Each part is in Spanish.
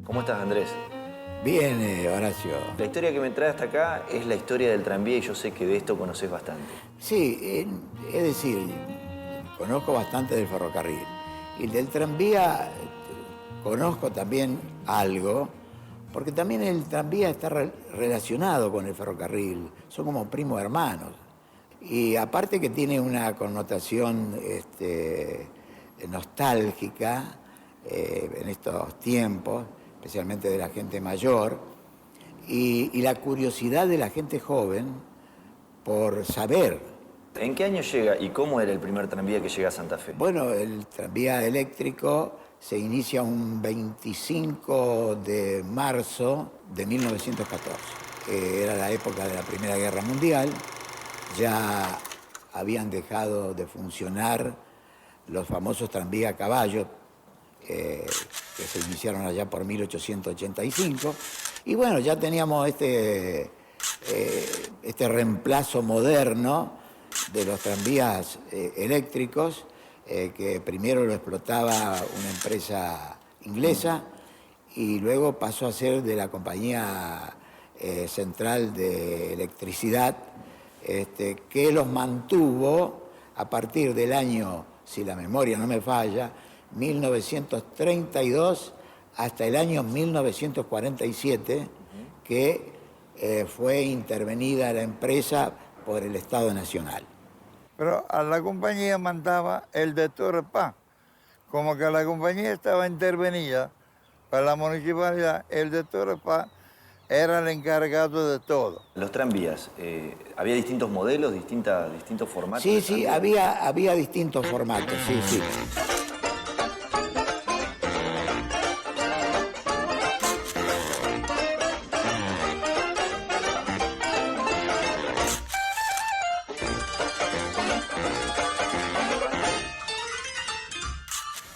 ¿Cómo estás, Andrés? Bien, Horacio. La historia que me trae hasta acá es la historia del tranvía y yo sé que de esto conoces bastante. Sí, es decir, conozco bastante del ferrocarril. Y del tranvía conozco también algo, porque también el tranvía está relacionado con el ferrocarril. Son como primos hermanos. Y aparte que tiene una connotación nostálgica en estos tiempos, especialmente de la gente mayor, y la curiosidad de la gente joven por saber. ¿En qué año llega y cómo era el primer tranvía que llega a Santa Fe? Bueno, el tranvía eléctrico se inicia un 25 de marzo de 1914. Era la época de la Primera Guerra Mundial. Ya habían dejado de funcionar los famosos tranvías a caballo, que se iniciaron allá por 1885. Y bueno, ya teníamos este reemplazo moderno de los tranvías eléctricos, que primero lo explotaba una empresa inglesa y luego pasó a ser de la Compañía Central de Electricidad, que los mantuvo a partir del año, si la memoria no me falla, 1932 hasta el año 1947, que fue intervenida la empresa por el Estado Nacional. Pero a la compañía mandaba el de Torre Paz. Como que la compañía estaba intervenida para la municipalidad, el de Torre Paz era el encargado de todo. Los tranvías, ¿había distintos modelos, distintos formatos? Sí, había distintos formatos, sí.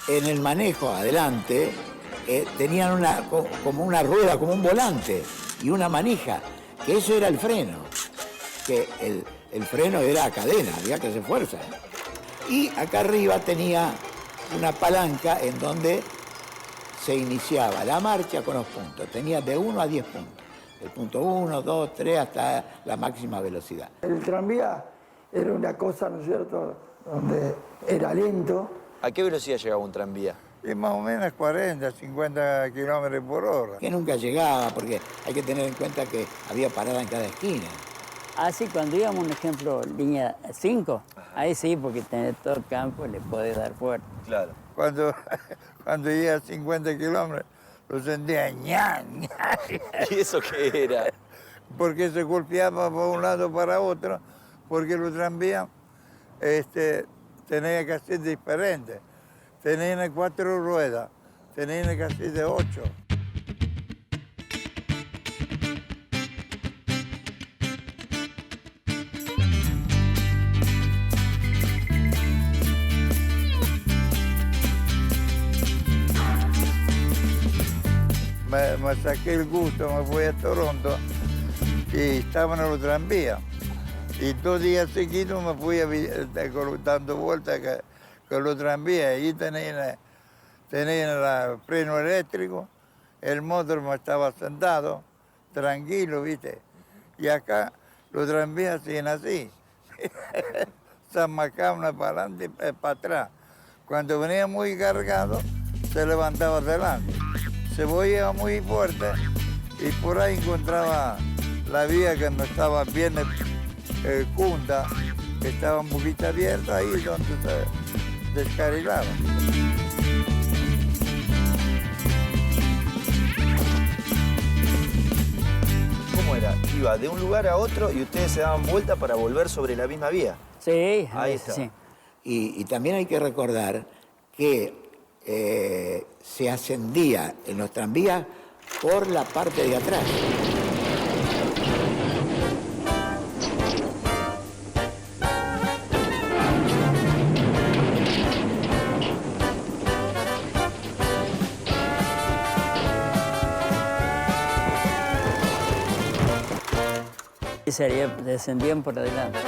En el manejo adelante tenían como una rueda, como un volante y una manija, que eso era el freno, que el freno era a cadena, había que hacer fuerza. Y acá arriba tenía una palanca en donde se iniciaba la marcha con los puntos, tenía de 1 a 10 puntos, el punto 1, 2, 3 hasta la máxima velocidad. El tranvía era una cosa, ¿no es cierto?, donde era lento. ¿A qué velocidad llegaba un tranvía? Y más o menos 40, 50 kilómetros por hora. Que nunca llegaba, porque hay que tener en cuenta que había parada en cada esquina. Así cuando íbamos, un ejemplo, línea 5, ahí sí, porque tenés todo el campo, le podés dar fuerte. Claro. Cuando llega a 50 kilómetros, lo sentía ña. ¿Y eso qué era? Porque se golpeaba por un lado para otro, porque los tranvías tenían que ser diferentes. Tenían 4 ruedas, tenían que ser de 8. Me saqué el gusto, me fui a Toronto y estaban en los tranvías. Y 2 días seguidos me fui dando vueltas con los tranvías. Allí tenían el freno eléctrico, el motor me estaba sentado, tranquilo, ¿viste? Y acá los tranvías siguen así. Se amacaban para adelante y para atrás. Cuando venía muy cargado, se levantaba adelante. Se iba muy fuerte y por ahí encontraba la vía que no estaba bien junta, que estaba un poquito abierta, ahí es donde se descarrilaba. ¿Cómo era? Iba de un lugar a otro y ustedes se daban vuelta para volver sobre la misma vía. Sí, Ahí está. sí. Y también hay que recordar que se ascendía en los tranvías por la parte de atrás. Y descendían por adelante.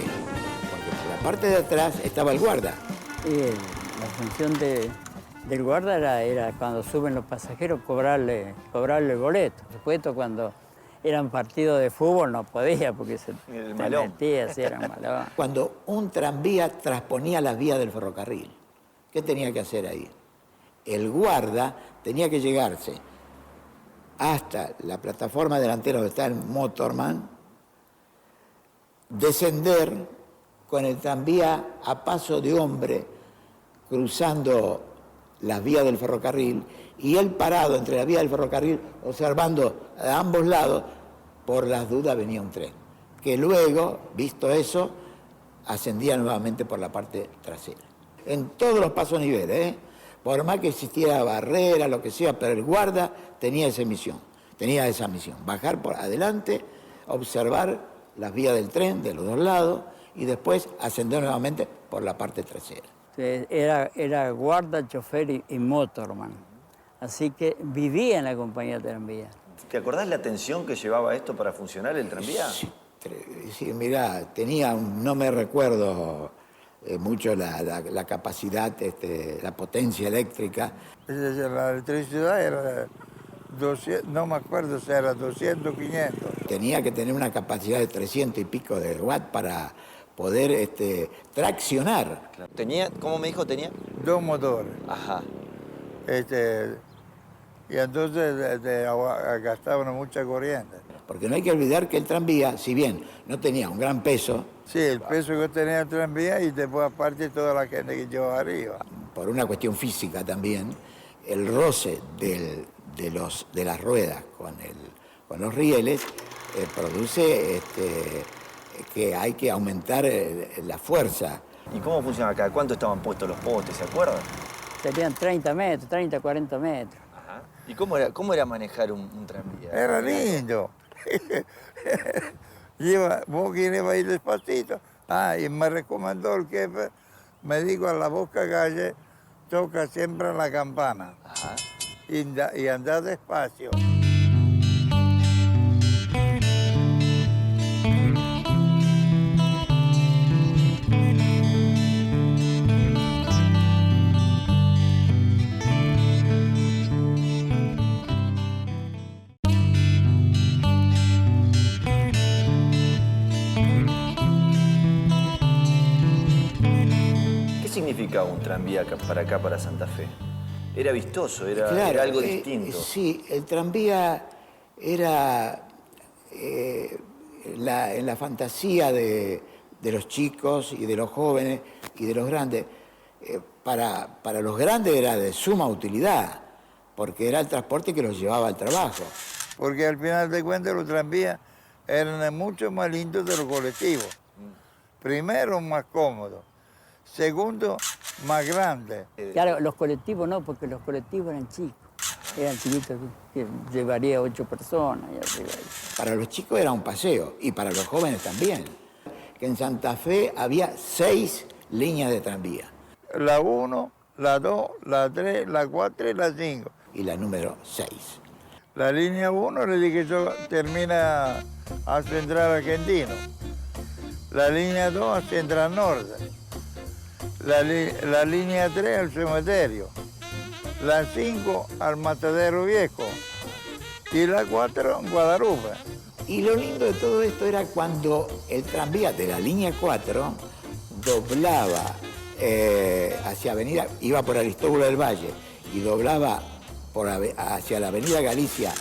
qué? Porque por la parte de atrás estaba el guarda. Y la función del guarda era cuando suben los pasajeros cobrarle el boleto. Por supuesto, cuando eran partidos de fútbol no podía porque se El te malón. metía, sí, era un malón. Cuando un tranvía transponía las vías del ferrocarril, ¿qué tenía que hacer ahí? El guarda tenía que llegarse hasta la plataforma delantera donde está el motorman, descender con el tranvía a paso de hombre cruzando las vías del ferrocarril y él parado entre las vías del ferrocarril observando a ambos lados, por las dudas venía un tren, que luego, visto eso, ascendía nuevamente por la parte trasera. En todos los pasos niveles, por más que existiera barrera, lo que sea, pero el guarda tenía esa misión, bajar por adelante, observar las vías del tren de los dos lados y después ascender nuevamente por la parte trasera. Era guarda, chofer y motorman. Así que vivía en la compañía de tranvía. ¿Te acordás la tensión que llevaba esto para funcionar el tranvía? Sí, mirá, no me recuerdo mucho la capacidad, la potencia eléctrica. La electricidad era 200, no me acuerdo si era 200 o 500. Tenía que tener una capacidad de 300 y pico de watts para poder traccionar. Claro. Tenía, ¿cómo me dijo? Tenía 2 motores. Ajá. Y entonces gastaban mucha corriente. Porque no hay que olvidar que el tranvía, si bien no tenía un gran peso, Sí, el peso que tenía el tranvía y después aparte toda la gente que llevaba arriba. por una cuestión física también, el roce de las ruedas con los rieles produce que hay que aumentar la fuerza. ¿Y cómo funciona acá? ¿Cuánto estaban puestos los postes, se acuerdan? Serían 30 metros, 30, 40 metros. Ajá. ¿Y cómo era manejar un tranvía? Era lindo. Vos querés ir despacito. Y me recomendó el jefe, me dijo a la Boca Calle, toca siempre la campana. Ajá. Y anda despacio. ¿Qué significa un tranvía para Santa Fe? Era vistoso, era algo distinto. Sí, el tranvía era en la fantasía de los chicos y de los jóvenes y de los grandes. Para los grandes era de suma utilidad, porque era el transporte que los llevaba al trabajo. Porque al final de cuentas los tranvías eran mucho más lindos de los colectivos. Primero, más cómodos. Segundo, más grandes. Claro, los colectivos no, porque los colectivos eran chicos. Eran chiquitos, que llevaría 8 personas y arriba. Para los chicos era un paseo y para los jóvenes también. Que en Santa Fe había 6 líneas de tranvía. La 1, la 2, la 3, la 4 y la 5. Y la número 6. La línea 1 le dije yo termina a Central Argentino. La línea 2 a Central Norte. La línea 3 al cementerio. La 5 al Matadero Viejo. Y la 4 en Guadalupe. Y lo lindo de todo esto era cuando el tranvía de la línea 4 doblaba hacia Avenida, iba por Aristóbulo del Valle y doblaba hacia la Avenida Galicia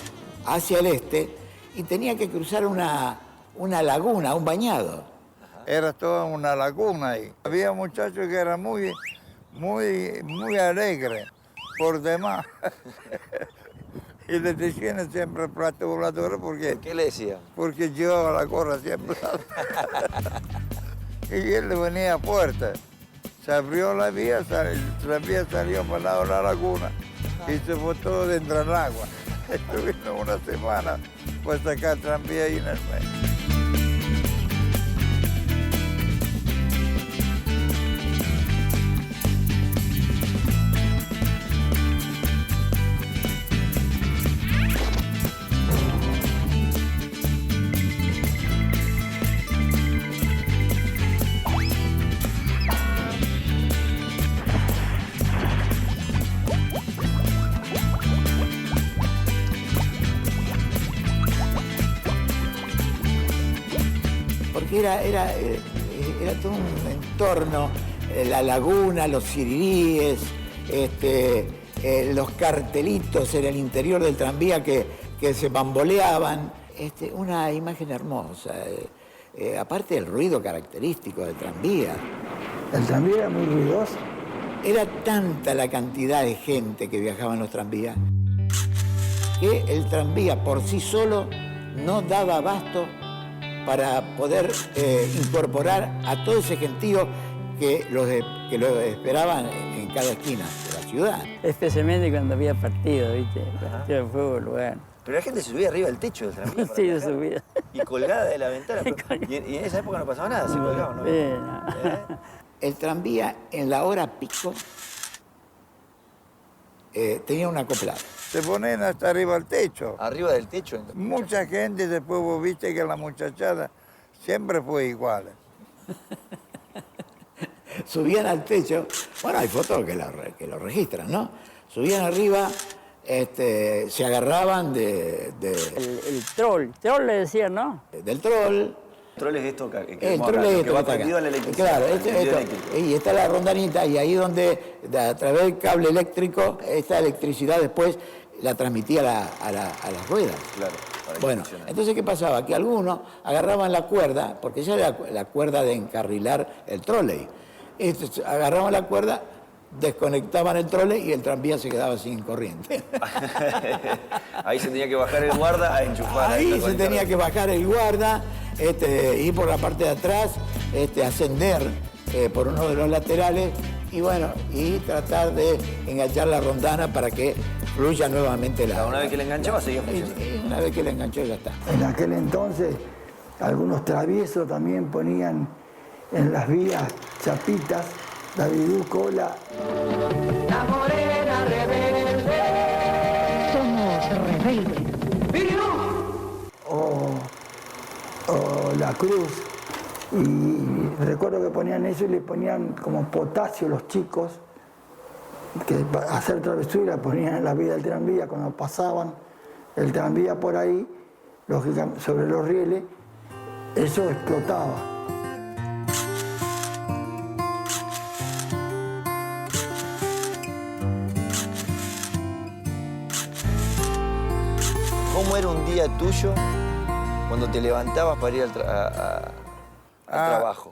hacia el este y tenía que cruzar una laguna, un bañado. Era toda una laguna ahí. Había muchachos que eran muy alegres, por demás. Y les decían siempre plato volador porque... ¿Qué le decía? Porque llevaba la gorra siempre. Y él le venía fuerte. Se abrió la vía, la vía salió para el lado de la laguna y se fue todo dentro del agua. Estuvimos una semana pues sacar tranvía ahí en el medio. que era todo un entorno, la laguna, los siriríes, los cartelitos en el interior del tranvía que se bamboleaban. Una imagen hermosa, aparte del ruido característico del tranvía. ¿El tranvía era muy ruidoso? Era tanta la cantidad de gente que viajaba en los tranvías que el tranvía por sí solo no daba abasto para poder incorporar a todo ese gentío que lo esperaban en cada esquina de la ciudad. Especialmente cuando había partido, ¿viste? Partido de fútbol, bueno. Pero la gente se subía arriba del techo del tranvía. Sí, yo subía. Y colgada de la ventana. Y en esa época no pasaba nada, se colgaban, ¿no? El tranvía en la hora pico tenía un acoplado. Se ponen hasta arriba del techo. Arriba del techo. Mucha gente después vos viste que la muchachada siempre fue igual. Subían al techo, bueno, hay fotos que lo registran, ¿no? Subían arriba, se agarraban El troll le decían, ¿no? del troll. El troll es esto que El troll es que va esto, prendido a la electricidad. Claro, y está la rondanita, y ahí donde, a través del cable eléctrico, esta electricidad después la transmitía a las ruedas. Claro. Bueno, entonces, ¿qué pasaba? Que algunos agarraban la cuerda, porque ya era la cuerda de encarrilar el troley. Agarraban la cuerda, desconectaban el troley y el tranvía se quedaba sin corriente. Ahí se tenía que bajar el guarda a enchufar. Ahí se tenía que bajar el guarda, ir por la parte de atrás, ascender por uno de los laterales y bueno, y tratar de enganchar la rondana para que fluya nuevamente la... Una vez que la enganchaba seguía funcionando. Y una vez que la enganchó ya está. En aquel entonces, algunos traviesos también ponían en las vías chapitas, Davidú Cola. La morena rebelde. Somos rebeldes. O La Cruz. Y recuerdo que ponían eso y le ponían como potasio los chicos, que para hacer travesura ponían en la vía del tranvía cuando pasaban el tranvía por ahí, lógicamente, sobre los rieles, eso explotaba. ¿Cómo era un día tuyo cuando te levantabas para ir al trabajo?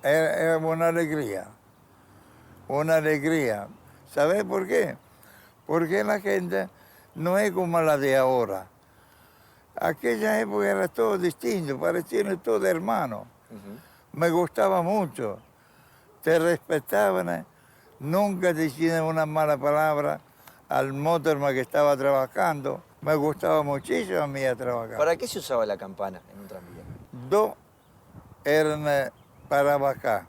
Era una alegría. Una alegría. ¿Sabes por qué? Porque la gente no es como la de ahora. Aquella época era todo distinto, parecían todos hermanos. Me gustaba mucho. Te respetaban, nunca te decían una mala palabra al motorman que estaba trabajando. Me gustaba muchísimo a mí a trabajar. ¿Para qué se usaba la campana en un tranvía? Dos eran para bajar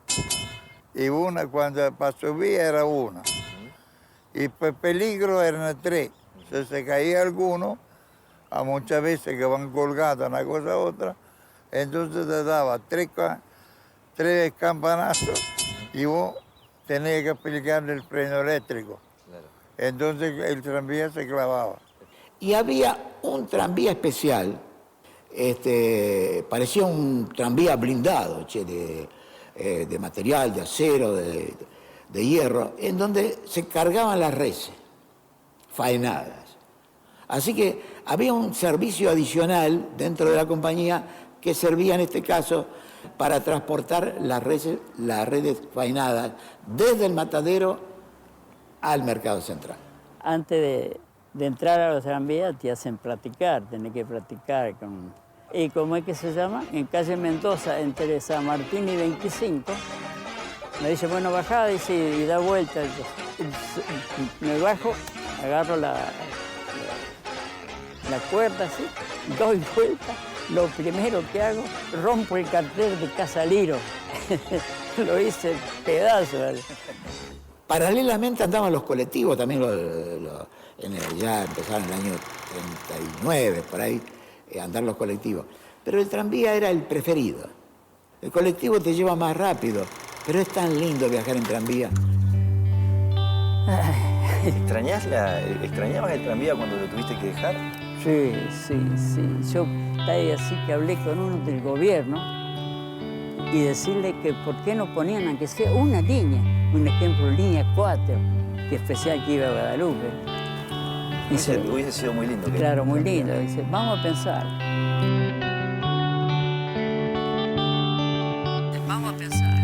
y una cuando para subir era una. Y por peligro eran tres. Si se caía alguno, a muchas veces que van colgados una cosa u otra, entonces te daba tres campanazos y vos tenías que aplicarle el freno eléctrico. Claro. Entonces el tranvía se clavaba. Y había un tranvía especial, parecía un tranvía blindado, de material, de acero, de hierro, en donde se cargaban las reses, faenadas. Así que había un servicio adicional dentro de la compañía que servía en este caso para transportar las redes faenadas desde el matadero al mercado central. Antes de entrar a los tranvías te hacen platicar, tenés que platicar con... ¿Y cómo es que se llama? En calle Mendoza, entre San Martín y 25, me dice, bueno, bajá, dice, y da vuelta. Me bajo, agarro la cuerda así, doy vuelta. Lo primero que hago, rompo el cartel de Casa Liro. Lo hice pedazo. ¿Vale? Paralelamente andaban los colectivos, también ya empezaron en el año 39, por ahí, andar los colectivos. Pero el tranvía era el preferido. El colectivo te lleva más rápido, pero es tan lindo viajar en tranvía. ¿Extrañabas el tranvía cuando lo tuviste que dejar? Sí. Yo estaba así que hablé con uno del gobierno y decirle que por qué no ponían, aunque sea una línea, un ejemplo, línea 4, que especial que iba a Guadalupe. Hubiese sido muy lindo. Claro, muy lindo. Dice, vamos a pensar. Vamos a pensar.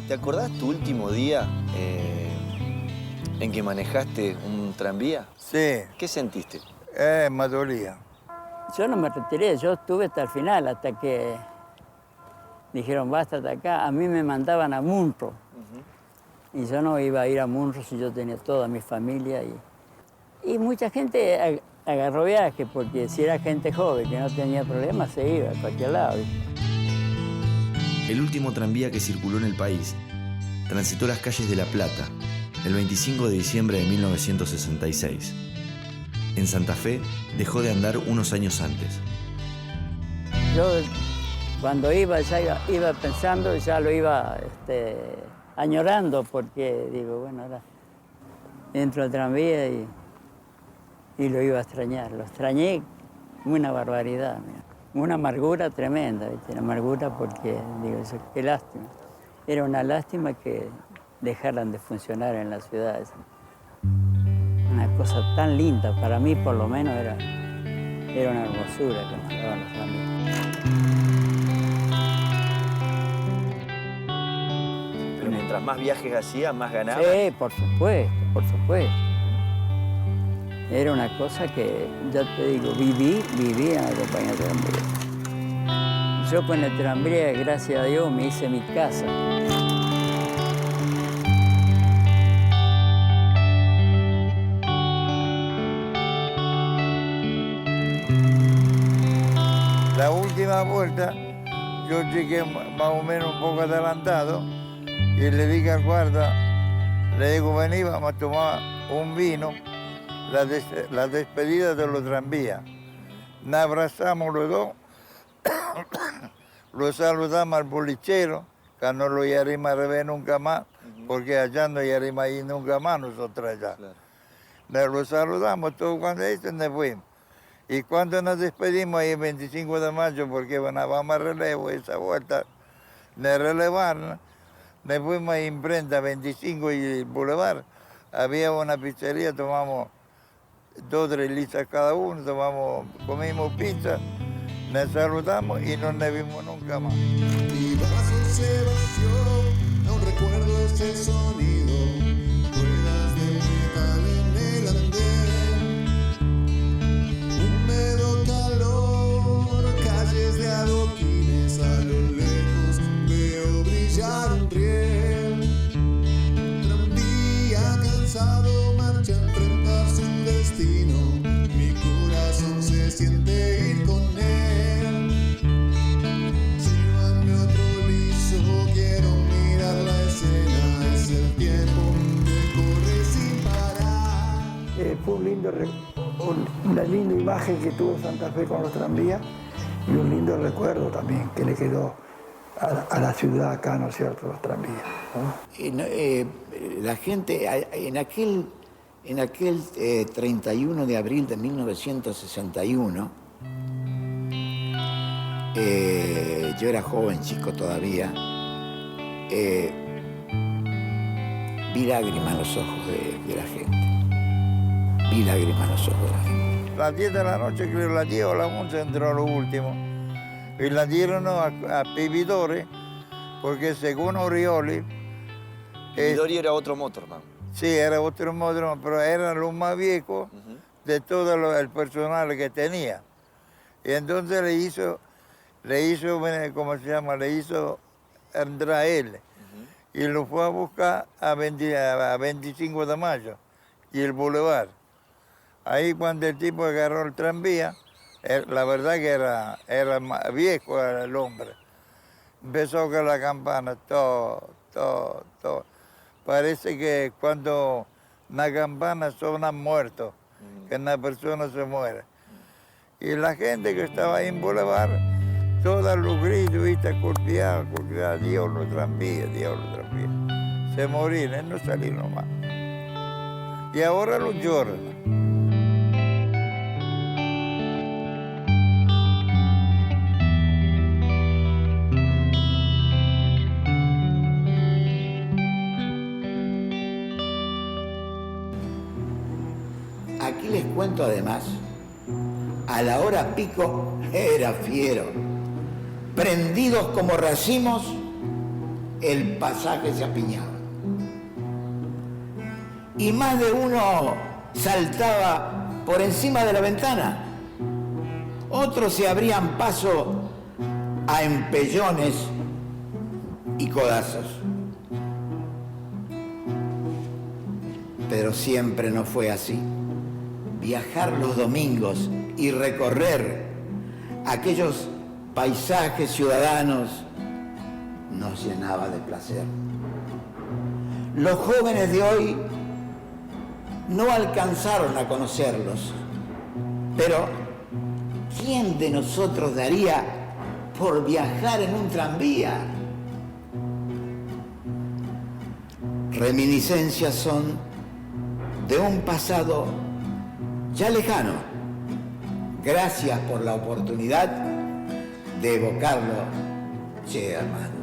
¿Te acordás tu último día en que manejaste un tranvía? Sí, ¿Qué sentiste? me dolía. Yo no me retiré, yo estuve hasta el final, hasta que dijeron, basta hasta acá. A mí me mandaban a Munro. Y yo no iba a ir a Munro si yo tenía toda mi familia. Y mucha gente agarró viaje, porque si era gente joven que no tenía problemas, se iba a cualquier lado. El último tranvía que circuló en el país transitó las calles de La Plata el 25 de diciembre de 1966. En Santa Fe dejó de andar unos años antes. Yo cuando iba, ya iba pensando, ya lo iba añorando, porque digo, bueno, ahora entro al tranvía y lo iba a extrañar. Lo extrañé una barbaridad, mira. Una amargura tremenda, ¿viste? Una amargura porque, digo, qué lástima. Era una lástima que dejaran de funcionar en las ciudades. Una cosa tan linda, para mí por lo menos era una hermosura que nos daban los amigos. Pero mientras más viajes hacías, más ganabas. Sí, por supuesto, por supuesto. Era una cosa que, ya te digo, viví en la compañía de tranvía. Yo con el tranvía, gracias a Dios, me hice mi casa. La última vuelta yo llegué más o menos un poco adelantado y le dije al guarda, le digo, vení, vamos a tomar un vino, la despedida de los tranvías. Nos abrazamos los dos, lo saludamos al bolichero, que no lo íbamos a rever nunca más, porque allá no íbamos a ir nunca más nosotros allá. Claro. Nos lo saludamos todo cuando eso nos fuimos. Y cuando nos despedimos ahí el 25 de mayo, porque bueno, vamos a relevo esa vuelta, de relevarnos, nos fuimos a imprenta 25 y el Boulevard. Había una pizzería, tomamos 2 o 3 listas cada uno, comimos pizza, nos saludamos y no nos vimos nunca más. Mi vaso se vació, aún recuerdo ese sonido, ruedas de metal en el andén, húmedo calor, calles de adoquines, a lo lejos veo brillar un riel, tranvía cansado marcha a enfrentar su destino, mi corazón se siente ir con él. Sírvanme otro liso, quiero mirar la escena, es el tiempo que corre sin parar. Fue una linda imagen que tuvo Santa Fe con los tranvías y un lindo recuerdo también que le quedó a la ciudad acá, ¿no es cierto?, los tranvías, ¿no? La gente, en aquel 31 de abril de 1961, yo era joven, chico todavía, vi lágrimas en los ojos de la gente. Vi lágrimas en los ojos de la gente. A las 10 de la noche, creo, a las 10 o a las 11 entró lo último. Y la dieron a Pibidore, porque según Orioli... Midori era otro motorman. Sí, era otro motorman, pero era lo más viejo de todo el personal que tenía. Y entonces le hizo, ¿cómo se llama? Le hizo entrar a él. Y lo fue a buscar a 25 de mayo y el Boulevard. Ahí cuando el tipo agarró el tranvía, la verdad que era viejo el hombre. Empezó con la campana, todo. Parece que cuando una campana suena muerto, que una persona se muere. Y la gente que estaba ahí en Boulevard, todos los gritos, ¿viste? Golpeaban, diablo tranvía, diablo tranvía. Se morían, no salieron más. Y ahora los lloran. Aquí les cuento además, a la hora pico era fiero. Prendidos como racimos, el pasaje se apiñaba. Y más de uno saltaba por encima de la ventana. Otros se abrían paso a empellones y codazos. Pero siempre no fue así. Viajar los domingos y recorrer aquellos paisajes ciudadanos nos llenaba de placer. Los jóvenes de hoy no alcanzaron a conocerlos, pero ¿quién de nosotros daría por viajar en un tranvía? Reminiscencias son de un pasado ya lejano. Gracias por la oportunidad de evocarlo, che hermano.